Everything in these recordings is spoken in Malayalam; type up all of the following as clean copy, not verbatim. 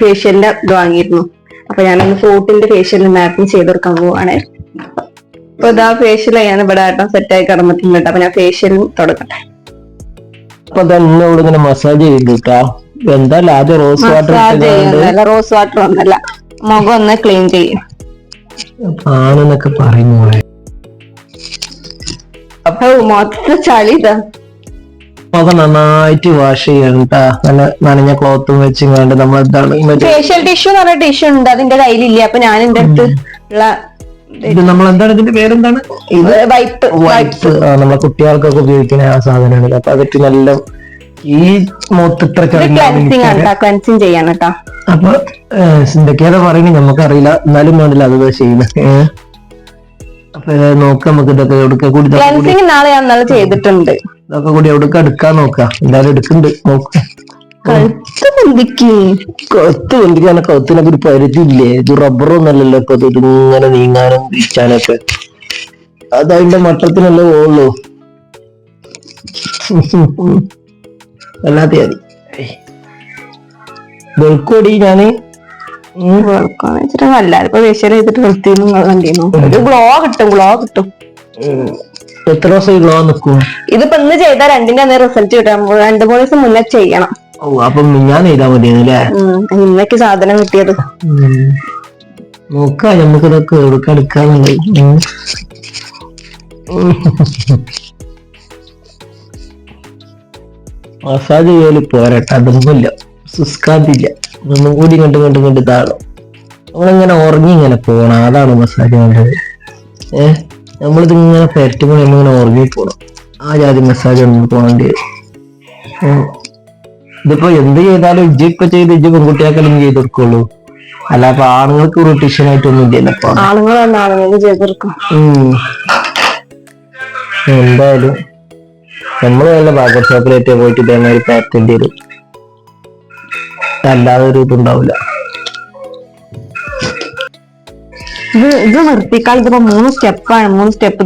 ഫേഷ്യലിന്റെ ഇത് വാങ്ങിയിരുന്നു. അപ്പൊ ഞാനൊന്ന് ഫ്രൂട്ടിന്റെ ഫേഷ്യൽ മാപ്പിംഗ് ചെയ്തെടുക്കാൻ പോവാണ്. അപ്പൊ ഇതാ ഫേഷ്യൽ ഞാൻ ഇവിടെ ആട്ടം സെറ്റായി കിടന്നിട്ടുണ്ട്. അപ്പൊ ഞാൻ ഫേഷ്യലും തുടങ്ങട്ടെ. അപ്പൊ എന്നോട് ഇങ്ങനെ മസാജ് ചെയ്തിട്ടാ എന്താ ആദ്യം റോസ് വാട്ടർ റോസ് വാട്ടർ ഒന്നല്ല, മുഖം ഒന്ന് ക്ലീൻ ചെയ്യും ആണെന്നൊക്കെ പറയുന്നു. അപ്പൊ മൊത്തം ചളി ഇതാ. മുഖം നന്നായിട്ട് വാഷ് ചെയ്യണം കേട്ടാ. നല്ല നനഞ്ഞ ക്ലോത്തും വെച്ചിങ്ങാണ്ട് നമ്മൾ എന്താണ് ഫേഷ്യൽ ടിഷ്യൂ എന്ന് പറഞ്ഞ ടിഷ്യൂ ഉണ്ട്, അതിന്റെ കയ്യിലില്ല. അപ്പൊ ഞാൻ എന്റെ അടുത്ത് ഉള്ള ഇത് നമ്മളെന്താണ് ഇതിന്റെ പേരെന്താണ്? ഇത് വൈപ്പ്. വൈപ്പ് നമ്മളെ കുട്ടികൾക്കൊക്കെ ഉപയോഗിക്കുന്ന ആ സാധനമാണ്. അപ്പൊ അതൊക്കെ നല്ല ഈ മൊത്തത്ര ക്ലെൻസിങ് ചെയ്യാൻ കേട്ടോ. അപ്പൊ എന്തൊക്കെയാണ് പറയുന്നത് നമുക്കറിയില്ല, എന്നാലും വേണ്ടില്ല അത് ചെയ്യുന്നത്. അപ്പൊ നോക്കാം നമുക്ക് ഇതൊക്കെ എവിടേക്ക് കൂടി ക്ലെൻസിങ് നാളെ ഞാൻ നല്ല ചെയ്തിട്ടുണ്ട്. ഇതൊക്കെ കൂടി എവിടേക്ക് എടുക്കാൻ നോക്കാം. എന്തായാലും എടുക്കുന്നുണ്ട് നോക്കാം. കഴുത്ത് പൊന്തിക്കാനൊക്കെ കഴുത്തിനൊക്കെ ഒരു പരിധിയില്ലേ? ഇത് റബ്ബറൊന്നല്ലല്ലോ ഇപ്പൊ ഇത് ഇങ്ങനെ നീങ്ങാനും വീഴ്ചാനൊക്കെ. അത് അതിന്റെ മട്ടത്തിനല്ലേ പോകുള്ളൂ. അല്ലാതെ മതി വെളുക്കോടി ഞാന് എല്ലാവർക്കും ഫേഷ്യൽ ചെയ്തിട്ട് വൃത്തിയിരുന്നു. ഒരു ഗ്ലോ കിട്ടും. എത്ര ദിവസം ഗ്ലോ നിൽക്കും? ഇതിപ്പോ ഇന്ന് ചെയ്താൽ 2ന്റെ അന്നേ റിസൾട്ട് കിട്ടാൻ 2-3 ദിവസം മുന്നേ ചെയ്യണം. ഓ അപ്പൊ ഞാൻ ചെയ്താൽ മതിയല്ലേ? ഇന്നൊക്കെ സാധനം കിട്ടിയത് നോക്കാം നമുക്ക് ഇതൊക്കെ എടുക്കാന്നുള്ളത്. മസാജ് ചെയ്യല് പോരട്ടെ, അതൊന്നുമില്ല, സുസ്കാന്തില്ല. ഒന്നും കൂടി കണ്ട് താഴും. നമ്മളിങ്ങനെ ഉറങ്ങി ഇങ്ങനെ പോണം, അതാണ് മസാജ് വേണ്ടത്. നമ്മളിത് ഇങ്ങനെ പരറ്റുമ്പോൾ നമ്മളിങ്ങനെ ഉറങ്ങി പോണം. ആ ജാതി മസാജ് ഒന്നും പോകേണ്ടി വരും. ഇതിപ്പോ എന്ത് ചെയ്താലും ഇപ്പൊ ചെയ്ത് പെൺകുട്ടിയാക്കെല്ലാം ചെയ്ത് കൊടുക്കുള്ളൂ. അല്ല അപ്പൊ ആണുങ്ങൾക്ക് റൊട്ടീഷൻ ആയിട്ടൊന്നും ഇല്ലല്ലോ. എന്തായാലും നമ്മള് വല്ല ബാർബർ ഷോപ്പിലേറ്റ് പോയിട്ട് ഇതേമാതിരി പാറ്റേണ്ടി വരും, അല്ലാതെ ഒരു ഇതുണ്ടാവില്ല. ഇത് നിർത്തിക്കാൾ ഇതിപ്പോ 3 സ്റ്റെപ്പാണ്. 3 സ്റ്റെപ്പ്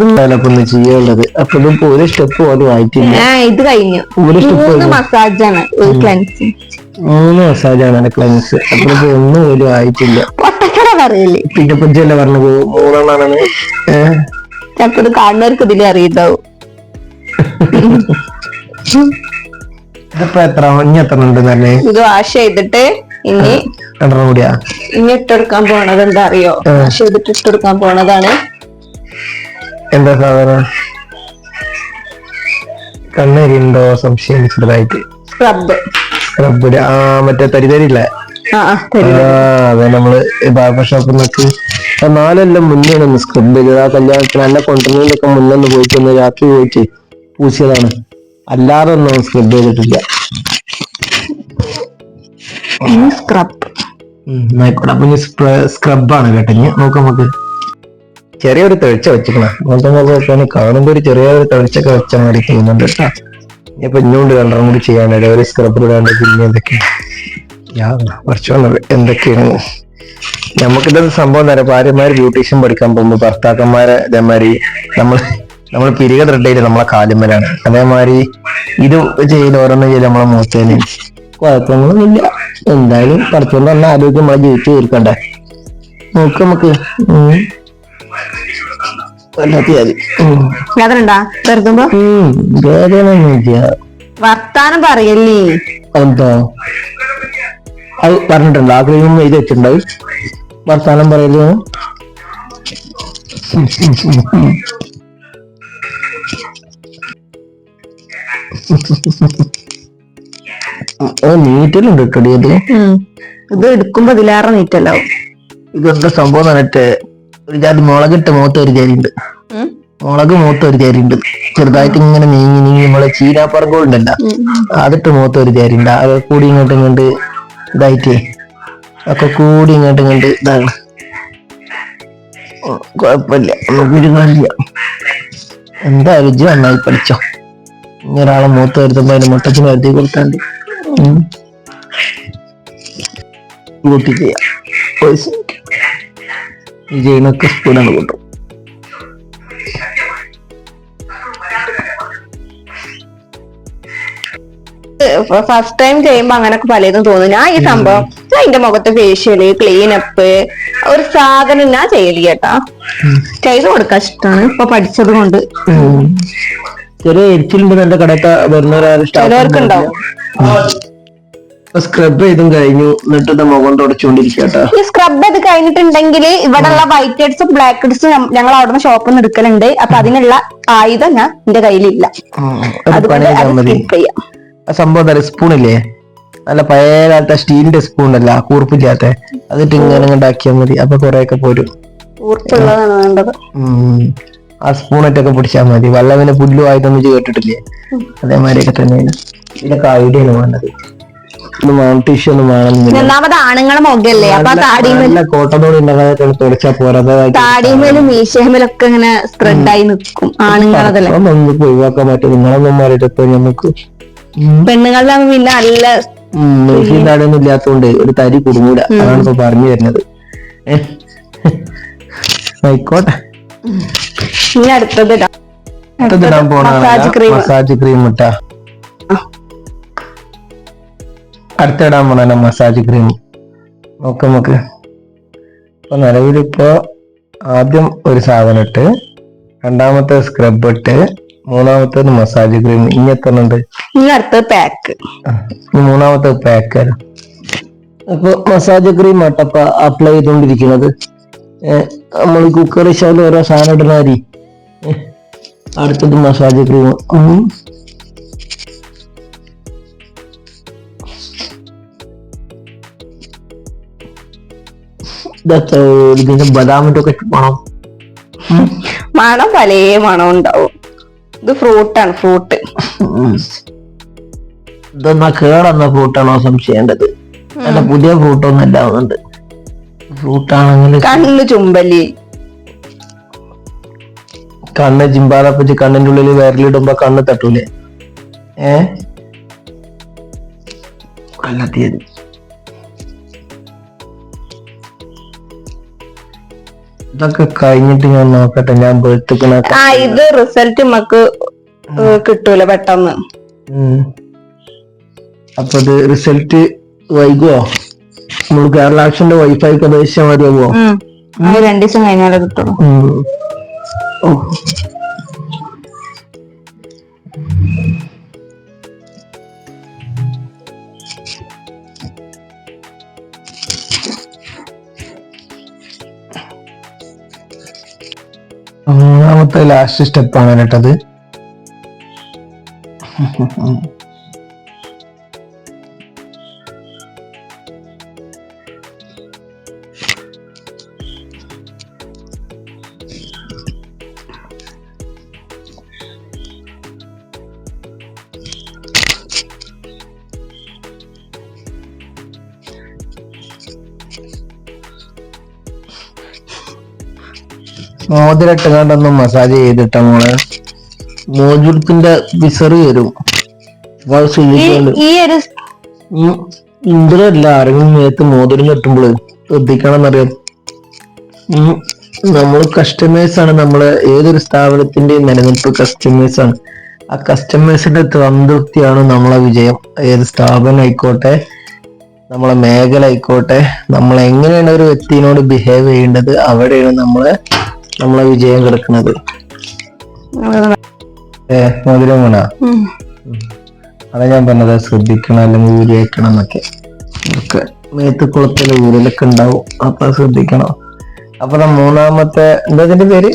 ചെയ്യാനുള്ളത്. അപ്പൊ ഇതിപ്പോ ഒരു സ്റ്റെപ്പ് പോലും ആയിട്ടില്ല. ഇത് കഴിഞ്ഞു. 3 മസാജാണ്, 3 മസാജാണ് ക്ലെൻസ്. അപ്പൊ ഒന്നും പോലും ആയിട്ടില്ല. പറയല്ലേ പിന്നെ പഞ്ചല്ലേ പറഞ്ഞത് 3 ചിലപ്പോ ഇത് കാണുന്നവർക്ക് ഇതിലേ അറിയുണ്ടാവും. ഇതിപ്പോ എത്ര ഉണ്ട് തന്നെ? ഇത് വാഷ് ചെയ്തിട്ട് ഇനി ഇട്ടെടുക്കാൻ പോണത് എന്താ അറിയോ? വാഷ് ചെയ്തിട്ട് ഇട്ടെടുക്കാൻ പോണതാണ്. എന്താ സാധനം? കണ്ണരിണ്ടോ സംശയം ചെറുതായിട്ട്. സ്ക്രബ് മറ്റേ തരിതരില്ലേ? അതെ, നമ്മള് ബാർബർ ഷോപ്പിൽ നിന്നൊക്കെ 4 മുന്നേ സ്ക്രബ് ചെയ്തത്. ആ കല്യാണത്തിന് എന്നെ കൊണ്ടുവരുന്നതിനൊക്കെ മുന്നൊന്ന് പോയിട്ട് ഒന്ന് രാത്രി പോയിട്ട് പൂശിയതാണ്. അല്ലാതെ ഒന്നും സ്ക്രബ് ചെയ്തിട്ടില്ല. ആയിക്കോട്ടെ. അപ്പൊ സ്ക്രബാണ് കേട്ടോ. നോക്കാം നമുക്ക്. ചെറിയൊരു തെളിച്ച വെച്ചിക്കണം. കാണുമ്പോ ഒരു ചെറിയൊരു തെളിച്ചൊക്കെ വെച്ച മാറി തോന്നുന്നുണ്ട് കേട്ടോ. ഇപ്പൊ ഇന്നുകൊണ്ട് 2 കൂടി ചെയ്യാനുണ്ട്. ഒരു സ്ക്രബ് ഇടാണ്ട് പിന്നെ എന്തൊക്കെയാണ് നമുക്കിത് സംഭവം തരാം. ഭാര്യമാര് ബ്യൂട്ടീഷ്യൻ പഠിക്കാൻ പോകുമ്പോ ഭർത്താക്കന്മാരെ ഇതേമാതിരി നമ്മൾ പിരിക ത്രെഡയില് നമ്മളെ കാലുമ്മലാണ്. അതേമാതിരി ഇത് ചെയ്ത് ഓരോന്നും ചെയ്ത് നമ്മളെ മുഖത്തേന് കുഴപ്പങ്ങളൊന്നുമില്ല. എന്തായാലും പഠിച്ചോണ്ട് തന്നെ ആരോഗ്യം നമ്മളെ ജീവിച്ചു തീർക്കണ്ടേ. നോക്ക് നമുക്ക്. വേദനയൊന്നുമില്ല. വർത്താനം പറയല്ലേ? എന്താ അത് പറഞ്ഞിട്ടുണ്ടോ? ആ ക്രീം ഇത് വെച്ചിട്ടുണ്ടാവും. വർത്താനം പറയല്ലോ. നീറ്റലുണ്ട് കേട്ടോ. ഇത് എടുക്കുമ്പോ ഇതിലേറെ നീറ്റല്ലാവും. ഇതെന്താ സംഭവം പറഞ്ഞിട്ട് ഒരു ജാതി മുളകിട്ട മുഖത്ത് ഒരു ജാതി ഉണ്ട്. മുളക് മുഖത്ത് ഒരു ജാരി ഉണ്ട്. ചെറുതായിട്ട് ഇങ്ങനെ നീങ്ങി നമ്മളെ ചീനാപ്പറങ്കോളുണ്ടല്ലോ, അതിട്ട് മുഖത്ത് ഒരു ജാരി ഉണ്ട്. അതൊക്കെ കൂടി ഇങ്ങോട്ട് ഇതായിട്ട് ഒക്കെ കൂടി ഇങ്ങോട്ട് ഇതാണ്. കുഴപ്പമില്ല, നമുക്കൊരു കാര്യമില്ല. എന്തായാലും ഇജ്ജ് നന്നായി പഠിച്ചോ. ഒരാളെ മൂത്ത് വരുത്തുമ്പോ അതിന് മുട്ടത്തിന് വരുത്തി കൊടുത്താണ്ട് കൂട്ടി ചെയ്യാം. ഈ ചെയ്യുന്നൊക്കെ സ്പീഡാണ് കൂട്ടും. ഫസ്റ്റ് ടൈം ചെയ്യുമ്പോ അങ്ങനൊക്കെ പലതും തോന്നും. ഞാൻ ഈ സംഭവം ഞാൻ എന്റെ മുഖത്ത് ഫേഷ്യല് ക്ലീനപ്പ് ഒരു സാധനം ഞാൻ ചെയ്യല് കേട്ടാ, ചെയ്ത് കൊടുക്കാൻ ഇഷ്ടമാണ് ഇപ്പൊ പഠിച്ചത് കൊണ്ട്. ചെറിയ എരിച്ചിലുണ്ട് എന്റെ കടയൊക്കെ ചിലവർക്കുണ്ടാവും. സ്ക്രബ് ചെയ്തും കഴിഞ്ഞു, എന്നിട്ട് മുഖം തുടച്ചുകൊണ്ടിരിക്കട്ടോ. ഈ സ്ക്രബ് ഇത് കഴിഞ്ഞിട്ടുണ്ടെങ്കിൽ ഇവിടെയുള്ള വൈറ്റ് ഹെഡ്സും ബ്ലാക്ക് ഹെഡ്സും ഞങ്ങൾ അവിടുന്ന് ഷോപ്പിൽ നിന്ന് എടുക്കലുണ്ട്. അപ്പൊ അതിനുള്ള ആയുധം ഞാൻ എന്റെ കയ്യിലില്ല. സംഭവം സ്പൂൺ ഇല്ലേ, നല്ല പഴയ കാലത്തെ സ്റ്റീലിന്റെ സ്പൂൺ അല്ല, കൂർപ്പില്ലാത്ത, അതിട്ട് ഇങ്ങനെ ഉണ്ടാക്കിയാൽ മതി. അപ്പൊ കൊറേയൊക്കെ പോരും. കൂർപ്പുള്ളതാണ് വേണ്ടത്. ആ സ്പൂണറ്റൊക്കെ പിടിച്ചാൽ മതി. വല്ലവനെ പുല്ലു ആയതൊന്നും കേട്ടിട്ടില്ലേ, അതേമാതിരിയൊക്കെ തന്നെയാണ് ഇതിനൊക്കെ ഐഡിയ വേണ്ടത്. ടിഷ്യൂ ഒന്നും വേണമെന്നില്ല. ഒന്നാമത് ആണുങ്ങളെ മുഖല്ലേ, അപ്പൊ കോട്ടത്തോട് തുടച്ചാ പോരാ. താടിമേലും മീശമേലൊക്കെ ഇങ്ങനെ സ്പ്രെഡായി നിൽക്കും ആണുങ്ങളതല്ലേ. നമുക്ക് ഒഴിവാക്കാൻ പറ്റും. നിങ്ങളൊന്നും മാറിയിട്ടപ്പോ നമുക്ക് പെണ്ണുങ്ങളുടെ പിന്നെ നല്ല മീശയും താടിയൊന്നും ഇല്ലാത്തതുകൊണ്ട് ഒരു തരി കുടുങ്ങൂല. അതാണ് ഇപ്പൊ പറഞ്ഞു തരുന്നത്. ആയിക്കോട്ടെ, ഇനി അടുത്തത് ഇടാൻ പോണ മസാജ് ക്രീം ഇട്ടാ. അടുത്തിടാൻ പോണല്ലോ മസാജ് ക്രീം. നമുക്ക് ഇപ്പൊ നിലവിലിപ്പോ ആദ്യം ഒരു സാധനം ഇട്ട്, രണ്ടാമത്തെ സ്ക്രബ് ഇട്ട്, മൂന്നാമത്തേത് മസാജ് ക്രീം. ഇനി എത്തുന്നുണ്ട്, ഇനി അടുത്തത് പാക്ക്. മൂന്നാമത്തെ പാക്ക്. അപ്പൊ മസാജ് ക്രീം ആട്ടപ്പ അപ്ലൈ ചെയ്തോണ്ടിരിക്കുന്നത്. നമ്മൾ കുക്കറി ശാല ഓരോ സാധനം ഇടുന്ന അരി. അടുത്തത് മസാജ് ക്രീം. ഇതിന്റെ ബദാമിന്റെ ഒക്കെ മണം പല മണം ഉണ്ടാവും. ഇത് ഫ്രൂട്ടാണ്, ഫ്രൂട്ട്. ഇതൊന്നാ കേടെന്ന ഫ്രൂട്ടാണോ സംശയേണ്ടത്? അല്ല, പുതിയ ഫ്രൂട്ടൊന്നും ഇല്ലാവുന്നുണ്ട്. ഫ്രൂട്ടാണെങ്കിൽ കണ്ണ് ചുമ്പലി, കണ്ണ് ചിമ്പാലപ്പച്ച് കണ്ണിന്റെ ഉള്ളിൽ വിരലിടുമ്പോ കണ്ണ് തട്ടൂലേ? കല്ലെത്തിയത്. ഇതൊക്കെ കഴിഞ്ഞിട്ട് ഞാൻ നോക്കട്ടെ. ഞാൻ ഇത് റിസൾട്ട് നമുക്ക് കിട്ടൂല പെട്ടെന്ന്. അപ്പൊ ഇത് റിസൾട്ട് വൈകുവോ? നമ്മൾ കേരള ആക്ഷന്റെ വൈഫൈക്ക് അപേക്ഷിച്ച മതിയാവോ? 2 ദിവസം കഴിഞ്ഞാലേ കിട്ടുള്ളൂ. മൂന്നാമത്തെ ലാസ്റ്റ് സ്റ്റെപ്പാണ് കേട്ടത്. മോതിരട്ട് കണ്ടൊന്നും മസാജ് ചെയ്തിട്ട മോളെ മോജുടത്തിന്റെ വിസറി വരും. ഇന്ദ്രല്ല ആരെങ്കിലും മേത്ത് മോതിരം കെട്ടുമ്പോള് ശ്രദ്ധിക്കണം എന്നറിയാം. നമ്മൾ കസ്റ്റമേഴ്സ് ആണ്. നമ്മള് ഏതൊരു സ്ഥാപനത്തിന്റെയും നിലനിൽപ്പ് കസ്റ്റമേഴ്സ് ആണ്. ആ കസ്റ്റമേഴ്സിന്റെ സംതൃപ്തിയാണ് നമ്മളെ വിജയം. ഏത് സ്ഥാപനം ആയിക്കോട്ടെ, നമ്മളെ മേഖല ആയിക്കോട്ടെ, നമ്മൾ എങ്ങനെയാണ് ഒരു വ്യക്തിയോട് ബിഹേവ് ചെയ്യേണ്ടത്, അവിടെയാണ് നമ്മളെ വിജയം കിടക്കുന്നത്. മോതിരം വേണ അതാ ഞാൻ പറഞ്ഞത്, ശ്രദ്ധിക്കണം, അല്ലെങ്കിൽ ഊരി വയ്ക്കണം എന്നൊക്കെ. ഒക്കെ മേത്ത് കുളത്തില് ഊരലൊക്കെ ഉണ്ടാവും, അപ്പൊ ശ്രദ്ധിക്കണം. അപ്പൊ മൂന്നാമത്തെ എന്താ ഇതിന്റെ പേര്?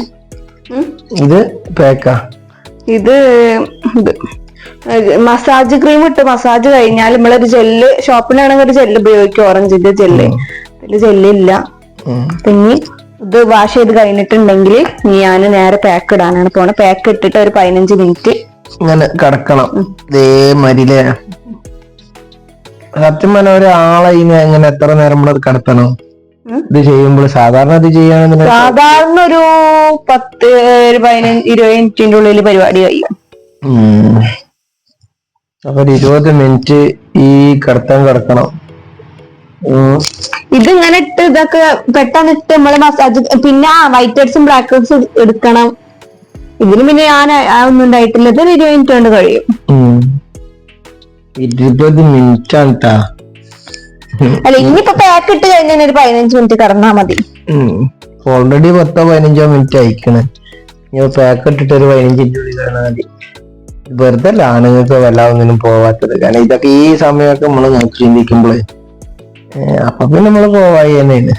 ഇത് പാക്കാ. ഇത് മസാജ് ക്രീം ഇട്ട് മസാജ് കഴിഞ്ഞാൽ നമ്മളൊരു ജെല്ല്, ഷോപ്പിലാണെങ്കിൽ ഒരു ജെല്ല് ഉപയോഗിക്കും, ഓറഞ്ചിന്റെ ജെല്ല്. ഇതില് ജെല്ലില്ല. പിന്നെ ഇത് വാഷ് ചെയ്ത് കഴിഞ്ഞിട്ടുണ്ടെങ്കിൽ ഞാൻ നേരെ പാക്ക് ഇടാനാണ് പോണ. പാക്ക് ഇട്ടിട്ട് ഒരു 15 മിനിറ്റ് ഇങ്ങനെ കിടക്കണം. ഇതേമാതിരില്ലേ? സത്യം പറഞ്ഞ ഒരാളെ ഇങ്ങനെ എത്ര നേരം നമ്മൾ കിടത്തണം ഇത് ചെയ്യുമ്പോൾ? സാധാരണ ഇത് ചെയ്യാൻ സാധാരണ ഒരു 10, 15, 20 മിനിറ്റിന്റെ ഉള്ളിൽ പരിപാടി കഴിയും. അപ്പൊ 20 മിനിറ്റ് ഈ കിടക്കണം. ഇതിങ്ങനെ ഇട്ട് ഇതൊക്കെ പെട്ടെന്ന് ഇട്ട് നമ്മള് മസാജ്, പിന്നെ വൈറ്റ് ഹെഡ്സും ബ്ലാക്ക് ഹെഡ്സും എടുക്കണം. ഇതിന് പിന്നെ ഞാൻ ഒന്നും ഉണ്ടായിട്ടില്ല. ഇത് 20 മിനിറ്റ് കൊണ്ട് കഴിയും. 20 മിനിറ്റ് ആണ് ട്ടാ. അല്ല ഇനിയിപ്പോ പാക്ക് ഇട്ട് കഴിഞ്ഞാൽ ഒരു 15 മിനിറ്റ് കിടന്നാ മതി. ഓൾറെഡി 10-15 മിനിറ്റ് അയക്കണ്. ഇനി പാക്ക് ഇട്ടിട്ട് ഒരു 15 മിനിറ്റ് കൂടി കിടന്നാൽ മതി. വെറുതെ അല്ല ആണുങ്ങൾക്ക് വല്ലാതെ ഒന്നിനും പോവാത്തത്. കാരണം ഇതൊക്കെ ഈ സമയമൊക്കെ നമ്മള് നോക്കി ചിന്തിക്കുമ്പോളേ അപ്പൊ പിന്നെ നമ്മള് പോവായി തന്നെയാണ്.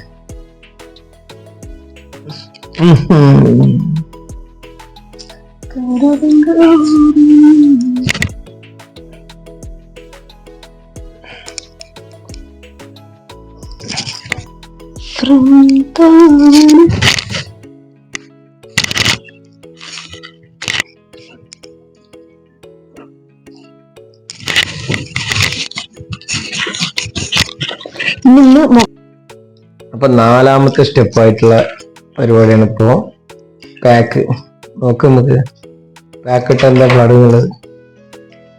അപ്പൊ 4ാമത്തെ സ്റ്റെപ്പായിട്ടുള്ള പരിപാടിയാണ് ഇപ്പോ പാക്ക്. നോക്ക് നമുക്ക് പാക്ക് ഇട്ട് എന്താ പാടുന്നുള്ളത്.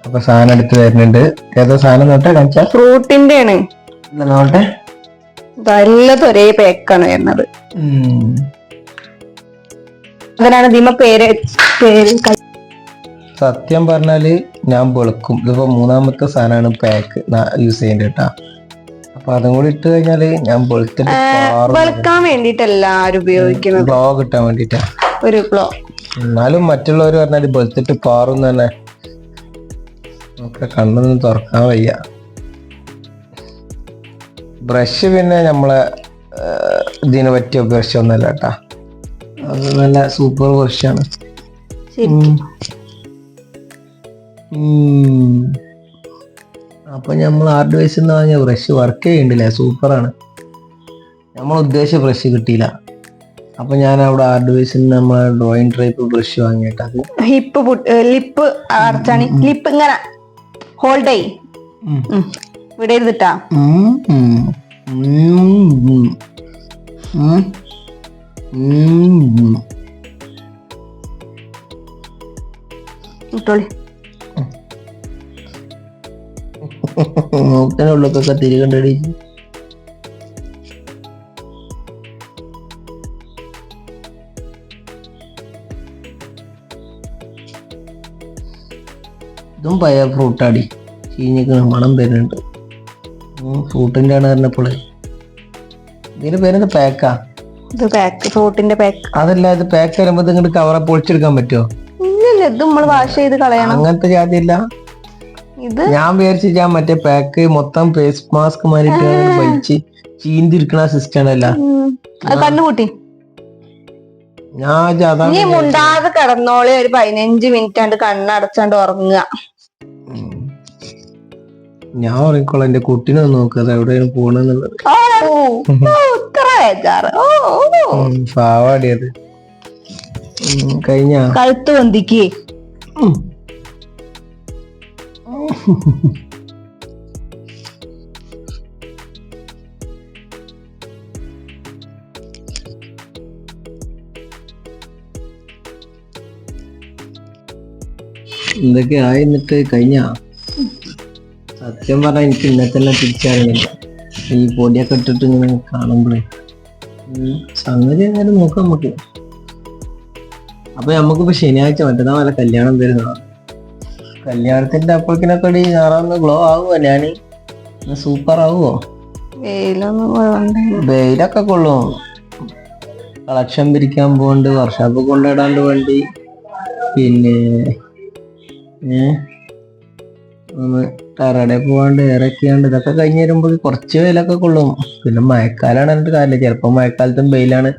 അപ്പൊ സാധനം എടുത്ത് വരുന്നുണ്ട്. ഏതാ സാധനം നോട്ടെ കാണിച്ചാ? ഫ്രൂട്ടിന്റെ ആണ് നോട്ടെ. എല്ലാതും ഒരേ പാക്കാണ് വരുന്നത്. അതിനാണ് ഇതിമ പേര്. സത്യം പറഞ്ഞാല് ഞാൻ വെളുക്കും. ഇതിപ്പോ 3ാമത്തെ സാധനമാണ് പാക്ക് യൂസ് ചെയ്യേണ്ടത് കേട്ടാ. അപ്പൊ അതും കൂടി ഇട്ട് കഴിഞ്ഞാല് ഞാൻ വെളുക്കാൻ വേണ്ടിട്ടല്ല ആരും ഉപയോഗിക്കുന്നത്, ഗ്ലോ കിട്ടാൻ വേണ്ടിട്ടാ. ഒരു ഗ്ലോ. എന്നാലും മറ്റുള്ളവർ പറഞ്ഞാല് വെളുത്തിട്ട് പാറും തന്നെ. നമുക്ക് കണ്ണൊന്നും തുറക്കാൻ വയ്യ. ബ്രഷ് പിന്നെ നമ്മളെ ഇതിന് പറ്റിയ ബ്രഷ് ഒന്നല്ല കേട്ടാ. അത് നല്ല സൂപ്പർ ബ്രഷാണ്. അപ്പൊ നമ്മൾ ആർഡ്വൈസ് വാങ്ങിയ ബ്രഷ് വർക്ക് ചെയ്യണ്ടില്ലേ? സൂപ്പറാണ്. നമ്മൾ ഉദ്ദേശിച്ച ബ്രഷ് കിട്ടിയില്ല. അപ്പൊ ഞാൻ അവിടെ ആർഡ്വൈസിൽ നമ്മളെ ഡ്രോയിങ് ടൈപ്പ് ബ്രഷ് വാങ്ങിയിട്ട് അത് ലിപ്പ് അടച്ചാണ്. ലിപ്പ് ഇങ്ങനെ ഹോൾഡ് ചെയ് വിടരുതിട്ടാ. നോക്കാനുള്ളൊക്കെ തിരികണ്ടടി. ഇതും പഴയ ഫ്രൂട്ടാടി. ചീഞ്ഞിക്കണ മണം വരുന്നുണ്ട്. ഫ്രൂട്ടിന്റെ ആണ് പറഞ്ഞപ്പോളേ. ഇതിന്റെ പേരെന്താ? പാക്കാ? ഇത് പാക്ക്, ഫ്രൂട്ടിന്റെ പാക്ക്. അതല്ല, ഇത് പാക്ക് വരുമ്പോ ഇങ്ങോട്ട് കവറെ പൊളിച്ചെടുക്കാൻ പറ്റുമോ? ഇല്ലല്ല, ഇത് നമ്മൾ വാഷ് ചെയ്ത് കളയണം. അങ്ങനത്തെ ജാതിയില്ല. ഇത് ഞാൻ വിചാരിച്ചു ഞാൻ മറ്റേ പാക്ക് മൊത്തം ഫേസ് മാസ്ക് മാറിയിട്ട് വലിച്ച് ചീന്തിരിക്കണ സിസ്റ്റം അല്ല. കണ്ണുകൂട്ടി നീ മുണ്ടാതെ കിടന്നോളെ. ഒരു 15 മിനിറ്റ് ആണ്ട് കണ്ണടച്ചാണ്ട് ഉറങ്ങുക. ഞാൻ ഉറങ്ങിക്കോളാം. എന്റെ കുട്ടീനെ നോക്കുക എവിടെയാണ് പോണെന്നുള്ളത്. പാവാടിയത് കഴിഞ്ഞ കഴുത്ത് വന്തിക്ക്. എന്തൊക്കെ ആയി എന്നിട്ട് കഴിഞ്ഞ? സത്യം പറഞ്ഞാൽ എനിക്ക് ഇന്നത്തെ തിരിച്ചറിയില്ല. ഈ പൊടിയൊക്കെ ഇട്ടിട്ട് ഇങ്ങനെ കാണുമ്പോഴേ സംഗതി എങ്ങനെ നോക്കാം നമുക്ക്. അപ്പൊ നമുക്കിപ്പോ ശനിയാഴ്ച മറ്റന്നാ വല്ല കല്യാണം വരുന്നതാണ്. കല്യാണത്തിന്റെ അപ്പോഴേക്കിനൊക്കെ ഞാറാന്ന് ഗ്ലോ ആവുമോ? ഞാന് സൂപ്പർ ആവുമോ? വെയിലൊക്കെ കൊള്ളും. കളക്ഷൻ പിരിക്കാൻ പോകണ്ട്, വർഷാപ്പ് കൊണ്ടിടാണ്ട് വണ്ടി. പിന്നെ ഒന്ന് ടറടെ പോവാണ്ട് ഇറക്കിയാണ്ട് ഇതൊക്കെ കഴിഞ്ഞ് വരുമ്പോൾ കുറച്ച് വെയിലൊക്കെ കൊള്ളും. പിന്നെ മഴക്കാലാണ് എന്നിട്ട് കാര്യമില്ല. ചിലപ്പോൾ മഴക്കാലത്തും വെയിലാണ്,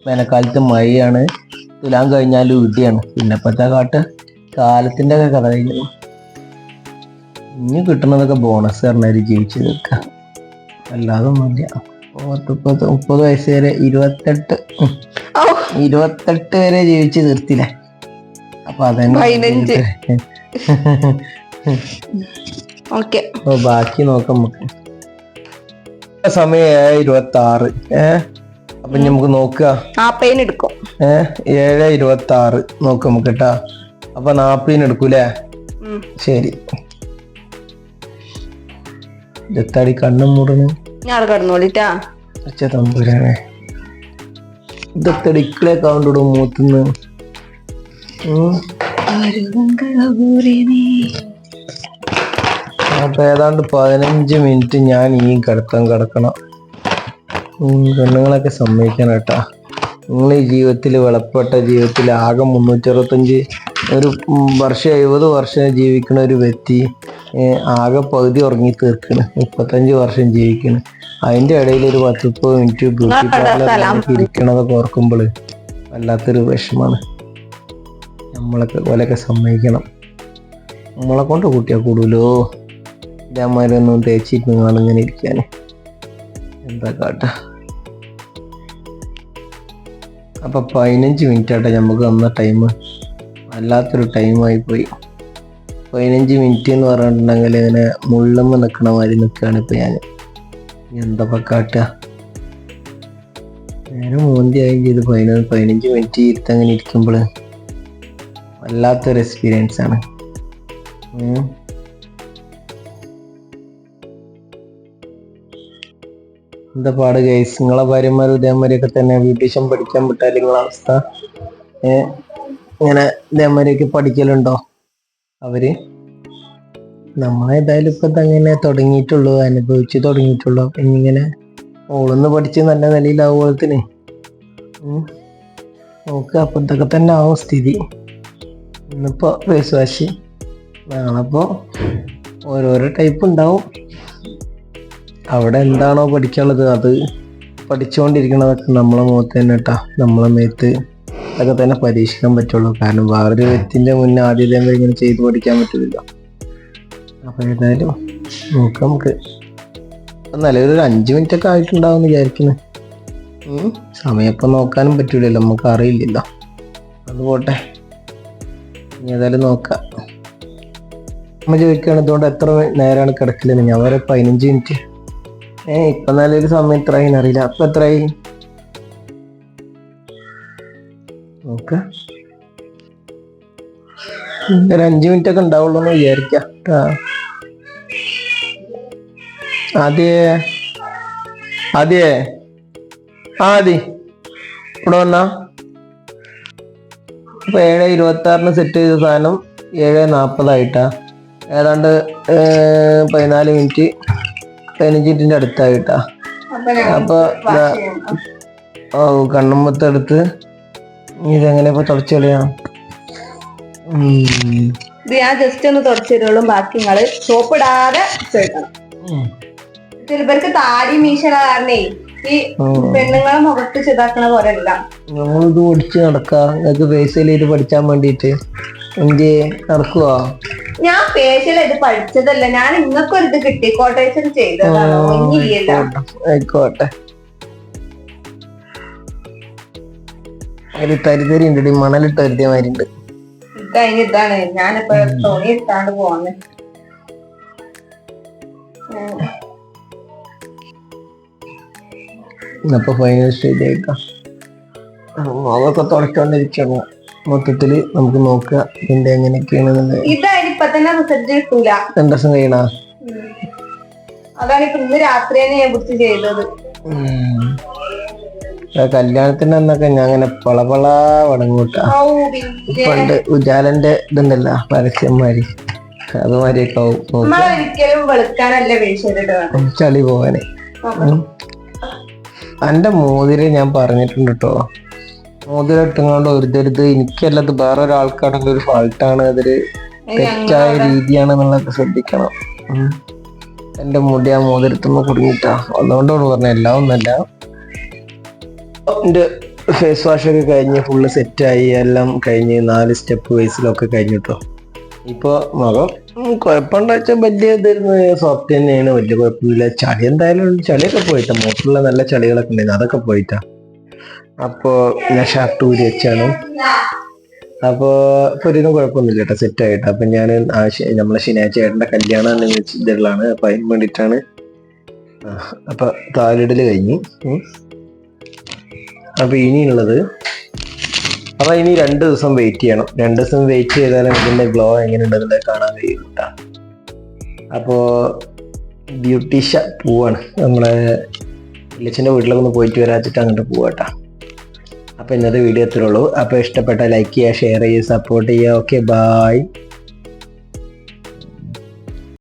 വേനൽക്കാലത്ത് മഴയാണ്, തുലാൻ കഴിഞ്ഞാലും ഇടിയാണ്. പിന്നെ ഇപ്പോഴത്തെ കാലത്തിന്റെ ഒക്കെ കഥ കഴിഞ്ഞു. ഇനി കിട്ടുന്നതൊക്കെ ബോണസ് പറഞ്ഞാൽ ജീവിച്ചു തീർക്കുക, അല്ലാതെ ഒന്നുമില്ല. 30 വയസ്സ് വരെ 28 വരെ ജീവിച്ച് തീർത്തില്ലേ? അപ്പൊ അതന്നെ ബാക്കി നോക്കാം നമുക്ക്. സമയം 7:26. അപ്പൊ നമുക്ക് നോക്കുക. 7:26 നോക്കാം നമുക്ക് കേട്ടാ. അപ്പൊ 40 എടുക്കൂലേ? ശരി. എത്താടി കണ്ണും മൂടണ്. തമ്പുരാനെ ഇതെത്തടി ഇക്കളെ കൗണ്ടിടും മൂത്തുന്ന്. അപ്പൊ ഏതാണ്ട് 15 മിനിറ്റ് ഞാൻ ഈ കിടക്കണം. പെണ്ണുങ്ങളൊക്കെ സമ്മതിക്കണം കേട്ടാ. നിങ്ങൾ ഈ ജീവിതത്തിൽ വിളപ്പെട്ട ജീവിതത്തിൽ ആകെ 365 ഒരു വർഷം 70 വർഷം ജീവിക്കുന്ന ഒരു വ്യക്തി ആകെ പകുതി ഉറങ്ങി തീർക്കണ്. 35 വർഷം ജീവിക്കണ്. അതിന്റെ ഇടയിൽ ഒരു 10-30 മിനിറ്റ് ബ്യൂട്ടി പാർലറിൽ ഇരിക്കണതൊക്കെ ഓർക്കുമ്പോൾ വല്ലാത്തൊരു വിഷമാണ്. ഓലൊക്കെ സമ്മതിക്കണം. നമ്മളെ കൊണ്ട് കൂട്ടിയാൽ കൂടുമല്ലോ ഇതേമാരൊന്നും തേച്ചിട്ട് നിങ്ങളിങ്ങനെ ഇരിക്കാൻ. എന്താ കാട്ട. അപ്പൊ 15 മിനിറ്റ് ആട്ടെ നമുക്ക് തന്ന ടൈം. വല്ലാത്തൊരു ടൈമായി പോയി. 15 മിനിറ്റ് എന്ന് പറഞ്ഞിട്ടുണ്ടെങ്കിൽ ഇങ്ങനെ മുള്ളമ്മ നിൽക്കണ മാതിരി നിൽക്കുകയാണ് ഇപ്പൊ ഞാൻ. എന്താ കാട്ടുക. നേരെ മൂന്തിയായും ചെയ്ത് 15 മിനിറ്റ് ഇരുത്തങ്ങനെ ഇരിക്കുമ്പോൾ വല്ലാത്തൊരു എക്സ്പീരിയൻസ് ആണ്. എന്താ പാട് ഗൈസ്, നിങ്ങളെ ഭാര്യമാരും ഇതേമാരിയൊക്കെ തന്നെ ബ്യൂട്ടീഷ്യൻ പഠിക്കാൻ വിട്ടാൽ നിങ്ങളെ അവസ്ഥ? ഇങ്ങനെ ഇതേമാരിയൊക്കെ പഠിക്കലുണ്ടോ അവര്? നമ്മളേതായാലും ഇപ്പൊ അങ്ങനെ തുടങ്ങിയിട്ടുള്ളൂ, അനുഭവിച്ച് തുടങ്ങിയിട്ടുള്ളൂ. ഇങ്ങനെ ഓളൊന്ന് പഠിച്ച് നല്ല നിലയിലാവുമ്പോഴത്തിന് നോക്കുക. അപ്പൊ ഇതൊക്കെ തന്നെ ആവും സ്ഥിതി. ഇന്നിപ്പോ ഫേസ് വാഷ്, നാളെപ്പോ ഓരോരോ ടൈപ്പ് ഉണ്ടാവും. അവിടെ എന്താണോ പഠിക്കാനുള്ളത് അത് പഠിച്ചുകൊണ്ടിരിക്കണതൊക്കെ നമ്മളെ മുഖത്ത് തന്നെ കേട്ടാ. നമ്മളെ മേത്ത് അതൊക്കെ തന്നെ പരീക്ഷിക്കാൻ പറ്റുള്ളൂ. കാരണം വേറൊരു വ്യക്തിന്റെ മുന്നേ ആദ്യം ഇങ്ങനെ ചെയ്ത് പഠിക്കാൻ പറ്റില്ലല്ലോ. അപ്പൊ ഏതായാലും നോക്കാം. നമുക്ക് നിലവിലൊരു 5 മിനിറ്റ് ഒക്കെ ആയിട്ടുണ്ടാവും വിചാരിക്കുന്നു. സമയം ഇപ്പൊ നോക്കാനും പറ്റൂലല്ലോ, നമുക്ക് അറിയില്ലല്ലോ. അത് പോട്ടെ, ഇനി ഏതായാലും നോക്കാം. അമ്മ ചോദിക്കുകയാണ് ഇതുകൊണ്ട് എത്ര നേരമാണ് കിടക്കലെന്ന്. ഞാൻ വരെ 15 മിനിറ്റ്. ഇപ്പൊ നല്ലൊരു സമയം എത്രയായി അറിയില്ല. അപ്പൊ എത്രയായി നോക്ക. ഒരു 5 മിനിറ്റ് ഒക്കെ ഉണ്ടാവുള്ളൂ എന്ന് വിചാരിക്കാം. ആദ്യേ ആദി ഇവിടെ വന്നാ. അപ്പൊ 7:26 സെറ്റ് ചെയ്ത സാധനം 7:40 ആയിട്ടാ. ഏതാണ്ട് 14 മിനിറ്റ് 15 മിനിറ്റിന്റെ അടുത്തായിട്ടാ. അപ്പൊ കണ്ണുമ്പത്തെടുത്ത് ഇതെങ്ങനെ ഇപ്പൊ തുടച്ചു കളയാം. ഇത് ഞാൻ ജസ്റ്റ് ഒന്ന് തുടച്ചു തരുള്ളൂ. ബാക്കി നിങ്ങള് സോപ്പ് ഇടാതെ ചെയ്യണം. ചിലർക്ക് താടി മീശണ കാരണേ ഈ പെണ്ണുങ്ങളെ മുഖത്ത് ചെതാക്കണ പോലെ അല്ല. നമ്മളിത് പഠിച്ച് നടക്കാം. നിങ്ങൾക്ക് ഫേഷ്യൽ ചെയ്ത് പഠിച്ചാൻ വേണ്ടിട്ട് എന്ത് നടക്കുവാ? ഞാൻ ഫേഷ്യൽ ഇത് പഠിച്ചതല്ല. ഞാൻ ഇങ്ങക്കൊരു ഇത് കിട്ടി കോട്ടേഷൻ ചെയ്തതാണോ? ആയിക്കോട്ടെ. ഒരു തരിതരി ഉണ്ട്, മണലിട്ട് വരുത്തിയ മാതിരി ഉണ്ട്. ഇതാണ് ഞാനിപ്പോ തുണി ഇട്ടാണ്ട് പോന്നെ. അപ്പൊ ഫൈനൽ സ്റ്റേജ് ആയിട്ടാ അതൊക്കെ തുടച്ചോണ്ടിരിക്കണം. മൊത്തത്തില് നമുക്ക് നോക്കുക ഇതിന്റെ എങ്ങനെയൊക്കെയാണ്. ഇതായിപ്പോ തന്നെ റിസൾട്ട് കിട്ടൂല. 2 ദിവസം കഴിയണ. അതാണ് ഇപ്പൊ ഇന്ന് രാത്രി തന്നെ ഞാൻ കുറിച്ച് ചെയ്തത്. കല്യാണത്തിന് അന്നൊക്കെ ഞാൻ അങ്ങനെ പളപള വടങ്ങൂട്ടാ. പണ്ട് ഉജാലന്റെ ഇതുണ്ടല്ലോ പരസ്യന്മാര്, അതുമാതിരിയൊക്കെ ആവും. ഒരിക്കലും വെളുക്കാനല്ല വേഷം ചളി പോവാനെ. എന്റെ മോതിരം ഞാൻ പറഞ്ഞിട്ടുണ്ട് കേട്ടോ. മോതിരം ഇട്ടുകൊണ്ട് ഒരുതരുത്, എനിക്കല്ലത് വേറെ ഒരാൾക്കാണെങ്കിൽ ഒരു ഫാൾട്ടാണ്, അതൊരു തെറ്റായ രീതിയാണെന്നുള്ളതൊക്കെ ശ്രദ്ധിക്കണം. എന്റെ മുടി ആ മോതിരത്തുമ്പോ കുടുങ്ങിട്ടാ. അതുകൊണ്ടാണ് പറഞ്ഞ എല്ലാം ഒന്നല്ല. എന്റെ ഫേസ് വാഷ് ഒക്കെ കഴിഞ്ഞ് ഫുള്ള് സെറ്റായി, എല്ലാം കഴിഞ്ഞ് 4 സ്റ്റെപ്പ് വൈസിലൊക്കെ കഴിഞ്ഞിട്ടോ. ഇപ്പൊ മുഖം കുഴപ്പമുണ്ടോ വെച്ചാൽ വലിയ ഇതായിരുന്നു. സോഫ്റ്റ് തന്നെയാണ്, വലിയ കുഴപ്പമില്ല. ചളി എന്തായാലും ചളിയൊക്കെ പോയിട്ടാ. മുഖത്തുള്ള നല്ല ചളികളൊക്കെ ഉണ്ടായിരുന്നു, അതൊക്കെ പോയിട്ടാ. അപ്പോ ഞാൻ ഷർട്ട് ഊരി വെച്ചാണ്. അപ്പോ ഇപ്പൊ ഒരിതും കുഴപ്പമൊന്നുമില്ല കേട്ടോ, സെറ്റായിട്ട്. അപ്പൊ ഞാൻ നമ്മളെ ശനിയാഴ്ച ചേട്ടന്റെ കല്യാണം ഇതുള്ളതാണ്. അപ്പൊ അതിന് വേണ്ടിയിട്ടാണ്. അപ്പൊ താലിടല് കഴിഞ്ഞു. അപ്പൊ ഇനിയുള്ളത് അപ്പൊ ഇനി 2 ദിവസം വെയിറ്റ് ചെയ്യണം. 2 ദിവസം വെയിറ്റ് ചെയ്താലും ഇതിന്റെ ഗ്ലോ എങ്ങനെ ഉണ്ടെന്നുള്ളത് കാണാൻ കഴിയും കേട്ടോ. അപ്പോ ബ്യൂട്ടീഷ്യ പോവാണ്. നമ്മളെ വിളിച്ചിന്റെ വീട്ടിലൊക്കെ ഒന്ന് പോയിട്ട് വരാച്ചിട്ട് അങ്ങോട്ട് പോവാട്ടാ. അപ്പൊ ഇന്നത്തെ വീഡിയോ എത്രയുള്ളൂ. അപ്പൊ ഇഷ്ടപ്പെട്ട ലൈക്ക് ചെയ്യുക, ഷെയർ ചെയ്യുക, സപ്പോർട്ട് ചെയ്യുക. Okay, by.